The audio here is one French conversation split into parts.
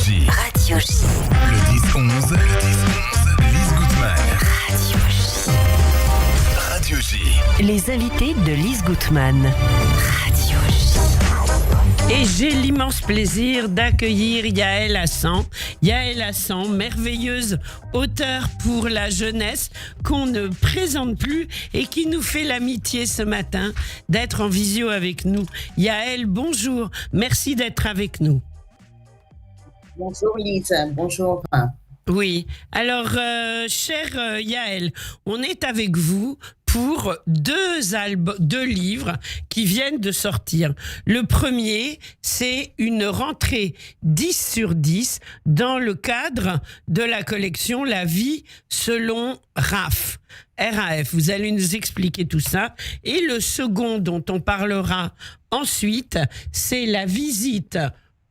J. Radio J. Le 10-11. Lise Gutmann. Radio J. Radio J. Les invités de Lise Gutmann. Radio J. Et j'ai l'immense plaisir d'accueillir Yaël Hassan. Yaël Hassan, merveilleuse auteure pour la jeunesse qu'on ne présente plus et qui nous fait l'amitié ce matin d'être en visio avec nous. Yaël, bonjour. Merci d'être avec nous. Bonjour Lise, bonjour. Oui, alors chère Yaël, on est avec vous pour deux livres qui viennent de sortir. Le premier, c'est une rentrée 10 sur 10 dans le cadre de la collection La vie selon RAF. RAF, vous allez nous expliquer tout ça. Et le second dont on parlera ensuite, c'est la visite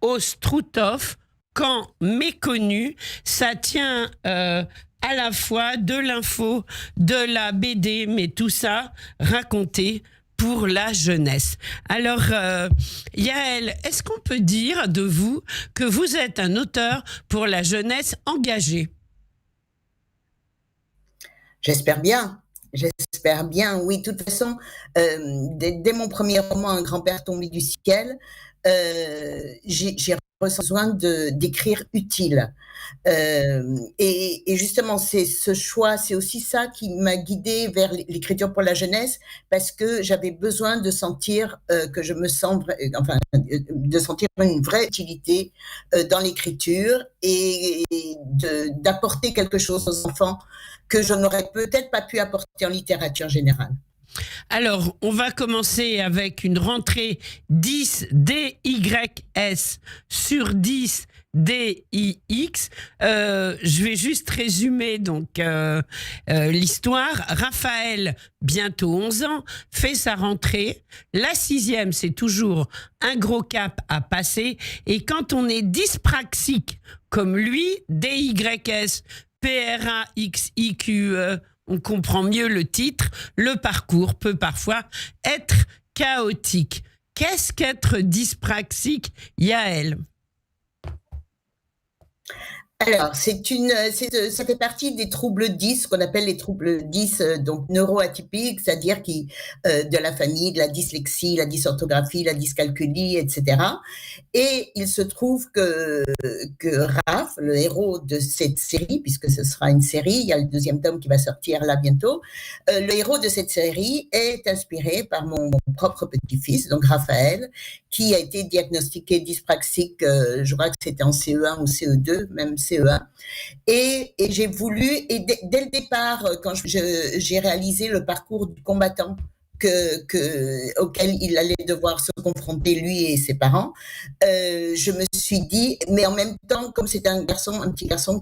au Struthof, camp méconnu. Ça tient à la fois de l'info, de la BD, mais tout ça raconté pour la jeunesse. Alors, Yaël, est-ce qu'on peut dire de vous que vous êtes un auteur pour la jeunesse engagé ? J'espère bien, oui. De toute façon, dès mon premier roman, Un grand-père tombé du ciel, j'ai besoin d'écrire utile. Et justement, c'est ce choix, c'est aussi ça qui m'a guidée vers l'écriture pour la jeunesse, parce que j'avais besoin de sentir que je me sens, de sentir une vraie utilité dans l'écriture et d'apporter quelque chose aux enfants que je n'aurais peut-être pas pu apporter en littérature générale. Alors, on va commencer avec une rentrée 10 DYS sur 10 DIX. Je vais juste résumer donc l'histoire. Raphaël, bientôt 11 ans, fait sa rentrée. La 6e, c'est toujours un gros cap à passer. Et quand on est dyspraxique comme lui, DYS, PRAXIQE, on comprend mieux le titre, le parcours peut parfois être chaotique. Qu'est-ce qu'être dyspraxique, Yaël ? Alors, ça fait partie des troubles 10, ce qu'on appelle les troubles 10, donc neuroatypiques, c'est-à-dire de la famille de la dyslexie, la dysorthographie, la dyscalculie, etc. Et il se trouve que Raph, le héros de cette série, puisque ce sera une série, il y a le 2e tome qui va sortir là bientôt, le héros de cette série est inspiré par mon propre petit-fils, donc Raphaël, qui a été diagnostiqué dyspraxique, je crois que c'était en CE1 ou CE2, même CE1. Et j'ai voulu, et dès le départ, quand j'ai réalisé le parcours du combattant auquel il allait devoir se confronter, lui et ses parents, je me suis dit, mais en même temps, comme c'était un petit garçon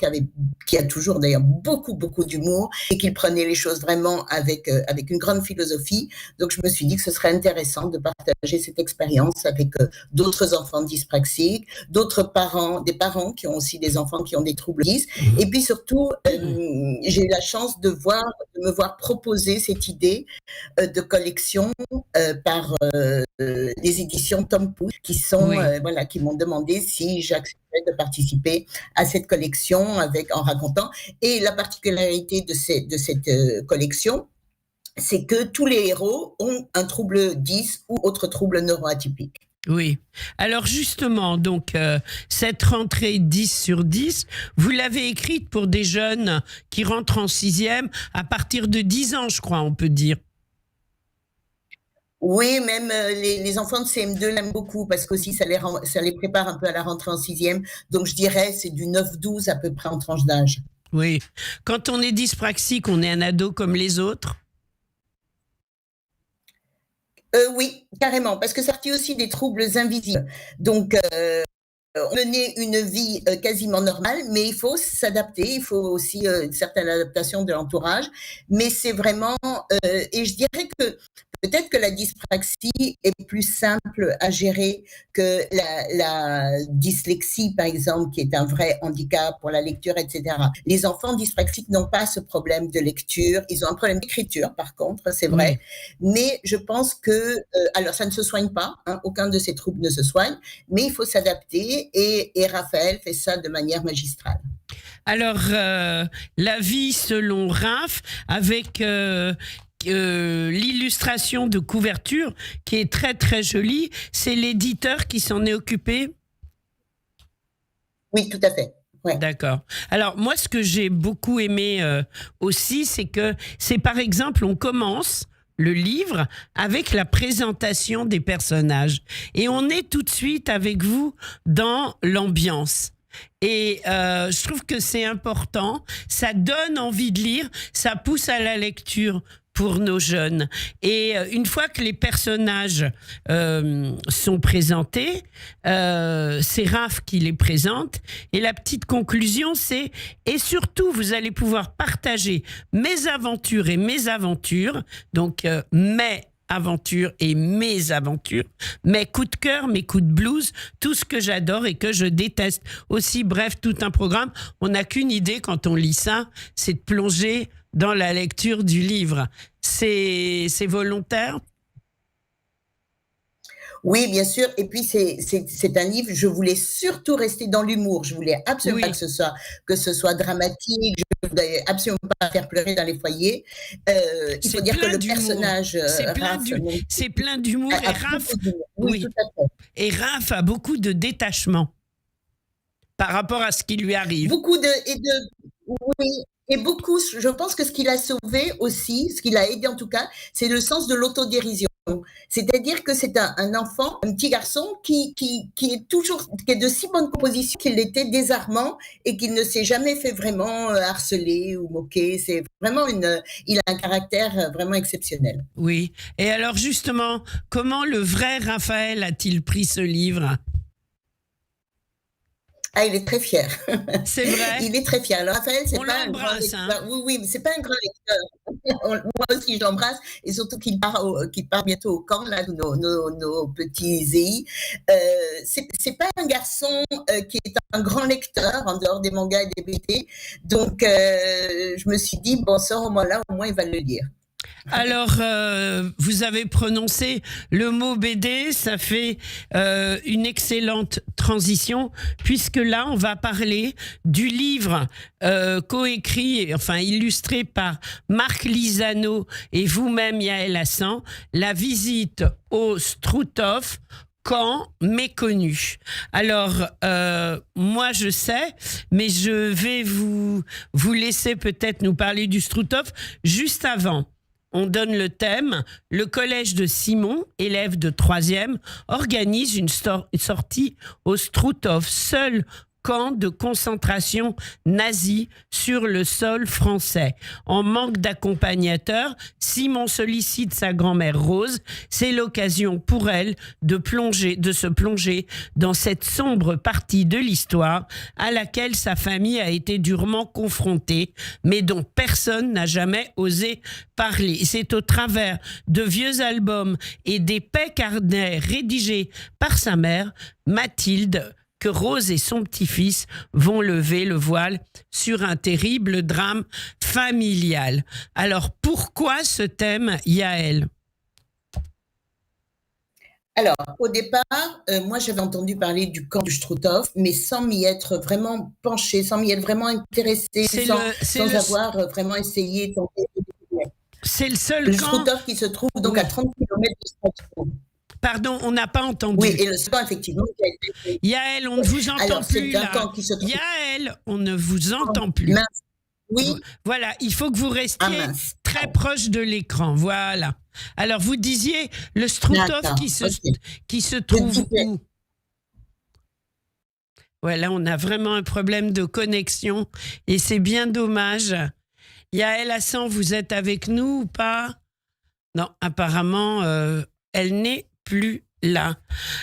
qui a toujours d'ailleurs beaucoup d'humour et qu'il prenait les choses vraiment avec une grande philosophie, donc je me suis dit que ce serait intéressant de partager cette expérience avec d'autres enfants dyspraxiques, des parents qui ont aussi des enfants qui ont des troubles 10, et puis surtout, j'ai eu la chance de me voir proposer cette idée de collection par les éditions Tom Pouce qui m'ont demandé si j'acceptais de participer à cette collection en racontant. Et la particularité de cette collection, c'est que tous les héros ont un trouble 10 ou autre trouble neuroatypique. Oui. Alors justement, donc cette rentrée 10 sur 10, vous l'avez écrite pour des jeunes qui rentrent en 6e à partir de 10 ans, je crois, on peut dire. Oui, même les enfants de CM2 l'aiment beaucoup parce qu'aussi ça les prépare un peu à la rentrée en 6e. Donc je dirais c'est du 9-12 à peu près en tranche d'âge. Oui. Quand on est dyspraxique, on est un ado comme les autres ? Oui, carrément, parce que ça fait aussi des troubles invisibles. Donc mener une vie quasiment normale, mais il faut s'adapter, il faut aussi une certaine adaptation de l'entourage. Mais c'est vraiment, et je dirais que peut-être que la dyspraxie est plus simple à gérer que la dyslexie, par exemple, qui est un vrai handicap pour la lecture, etc. Les enfants dyspraxiques n'ont pas ce problème de lecture. Ils ont un problème d'écriture, par contre, c'est vrai. Oui. Mais je pense que, alors ça ne se soigne pas, hein, aucun de ces troubles ne se soigne, mais il faut s'adapter métier et Raphaël fait ça de manière magistrale. Alors, la vie selon Raph, avec l'illustration de couverture qui est très très jolie, c'est l'éditeur qui s'en est occupé? Oui, tout à fait. Ouais. D'accord. Alors moi, ce que j'ai beaucoup aimé aussi, c'est que c'est par exemple, on commence le livre avec la présentation des personnages et on est tout de suite avec vous dans l'ambiance. Et je trouve que c'est important, ça donne envie de lire, ça pousse à la lecture pour nos jeunes. Et une fois que les personnages sont présentés, c'est Raph qui les présente. Et la petite conclusion, c'est « Et surtout, vous allez pouvoir partager mes aventures et mes aventures. » Donc, mes aventures et mes aventures, mes coups de cœur, mes coups de blues, tout ce que j'adore et que je déteste. Aussi, bref, tout un programme. On n'a qu'une idée quand on lit ça, c'est de plonger dans la lecture du livre. C'est volontaire? Oui, bien sûr. Et puis, c'est un livre, je voulais surtout rester dans l'humour. Je voulais absolument pas que ce soit dramatique. Je voulais absolument pas faire pleurer dans les foyers. Il faut dire que le personnage... c'est plein d'humour. Et Raph, oui, tout à fait. Et Raph a beaucoup de détachement par rapport à ce qui lui arrive. Oui. Et beaucoup, je pense que ce qu'il a sauvé aussi, ce qu'il a aidé en tout cas, c'est le sens de l'autodérision. C'est-à-dire que c'est un enfant, un petit garçon qui est de si bonne composition qu'il était désarmant et qu'il ne s'est jamais fait vraiment harceler ou moquer. C'est vraiment il a un caractère vraiment exceptionnel. Oui. Et alors justement, comment le vrai Raphaël a-t-il pris ce livre ? Ah, il est très fier. C'est vrai. Il est très fier. Alors, Raphaël, c'est pas un grand lecteur. Hein. Oui, mais c'est pas un grand lecteur. Moi aussi, je l'embrasse. Et surtout qu'il part bientôt au camp, là, nos petits EI. C'est pas un garçon qui est un grand lecteur, en dehors des mangas et des BD. Donc, je me suis dit, bon, ce roman-là, au moins, il va le lire. Alors, vous avez prononcé le mot BD, ça fait une excellente transition, puisque là, on va parler du livre coécrit, enfin illustré par Marc Lisano et vous-même, Yaël Hassan, La visite au Struthof, camp méconnu. Alors, moi je sais, mais je vais vous laisser peut-être nous parler du Struthof juste avant. On donne le thème. Le collège de Simon, élève de 3e, organise une sortie au Struthof, seul camp de concentration nazi sur le sol français. En manque d'accompagnateur, Simon sollicite sa grand-mère Rose. C'est l'occasion pour elle de se plonger dans cette sombre partie de l'histoire à laquelle sa famille a été durement confrontée, mais dont personne n'a jamais osé parler. C'est au travers de vieux albums et d'épais carnets rédigés par sa mère, Mathilde, que Rose et son petit-fils vont lever le voile sur un terrible drame familial. Alors, pourquoi ce thème, Yaël ? Alors, au départ, moi, j'avais entendu parler du camp du Struthof, mais sans m'y être vraiment penchée, sans m'y être vraiment intéressée, sans avoir vraiment essayé. C'est le seul camp. Le Struthof qui se trouve donc à 30 km de Strasbourg. Pardon, on n'a pas entendu. Oui, et le camp, effectivement. Yaël, on ne vous entend plus là. Yaël, on ne vous entend plus. Mince. Oui. Voilà, il faut que vous restiez très proche de l'écran. Voilà. Alors, vous disiez le Struthof qui se trouve où ? Voilà, on a vraiment un problème de connexion et c'est bien dommage. Yaël Hassan, vous êtes avec nous ou pas ? Non, apparemment, elle n'est plus là.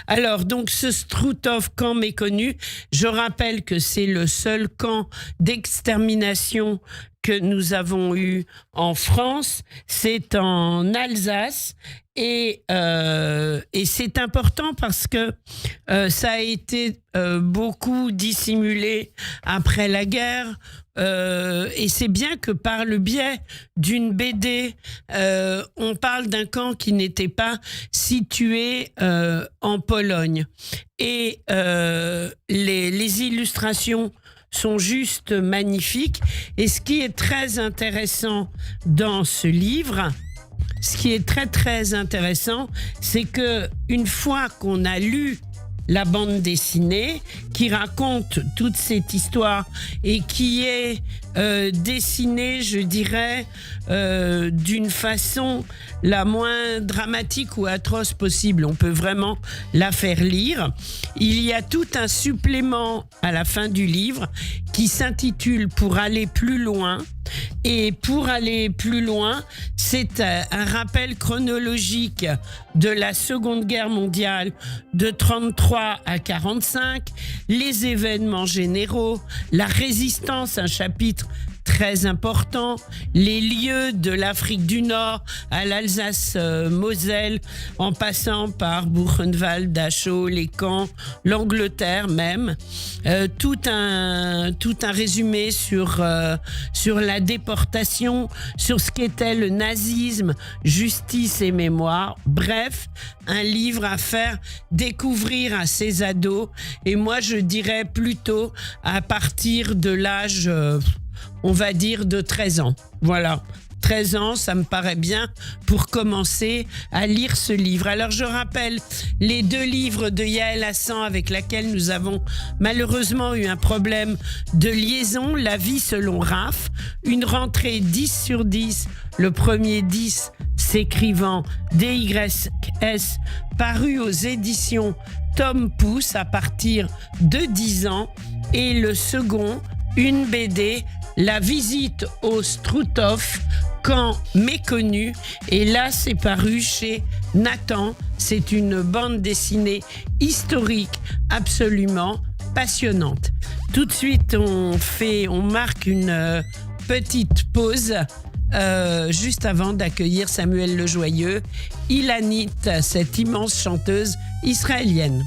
Alors, donc, ce Struthof, camp méconnu, je rappelle que c'est le seul camp d'extermination que nous avons eu en France, c'est en Alsace. Et c'est important parce que ça a été beaucoup dissimulé après la guerre. Et c'est bien que par le biais d'une BD, on parle d'un camp qui n'était pas situé en Pologne. Et les illustrations sont juste magnifiques. Et ce qui est très intéressant dans ce livre, très intéressant, c'est que une fois qu'on a lu la bande dessinée qui raconte toute cette histoire et qui est dessinée, je dirais, d'une façon la moins dramatique ou atroce possible. On peut vraiment la faire lire. Il y a tout un supplément à la fin du livre qui s'intitule « Pour aller plus loin ». Et pour aller plus loin, c'est un rappel chronologique de la Seconde Guerre mondiale de 1933 à 1945, les événements généraux, la résistance, un chapitre très important, les lieux de l'Afrique du Nord à l'Alsace-Moselle, en passant par Buchenwald, Dachau, les camps, l'Angleterre même, tout un résumé sur la déportation, sur ce qu'était le nazisme, justice et mémoire. Bref, un livre à faire découvrir à ses ados, et moi je dirais plutôt à partir de l'âge on va dire de 13 ans. Voilà. 13 ans, ça me paraît bien pour commencer à lire ce livre. Alors, je rappelle les 2 livres de Yaël Hassan avec laquelle nous avons malheureusement eu un problème de liaison. La vie selon Raph, une rentrée 10 sur 10, le premier 10 s'écrivant DYS, paru aux éditions Tom Pouce à partir de 10 ans. Et le second, une BD, La visite au Struthof, camp méconnu. Et là, c'est paru chez Nathan. C'est une bande dessinée historique absolument passionnante. Tout de suite, on marque une petite pause juste avant d'accueillir Samuel Lejoyeux, Ilanit, cette immense chanteuse israélienne.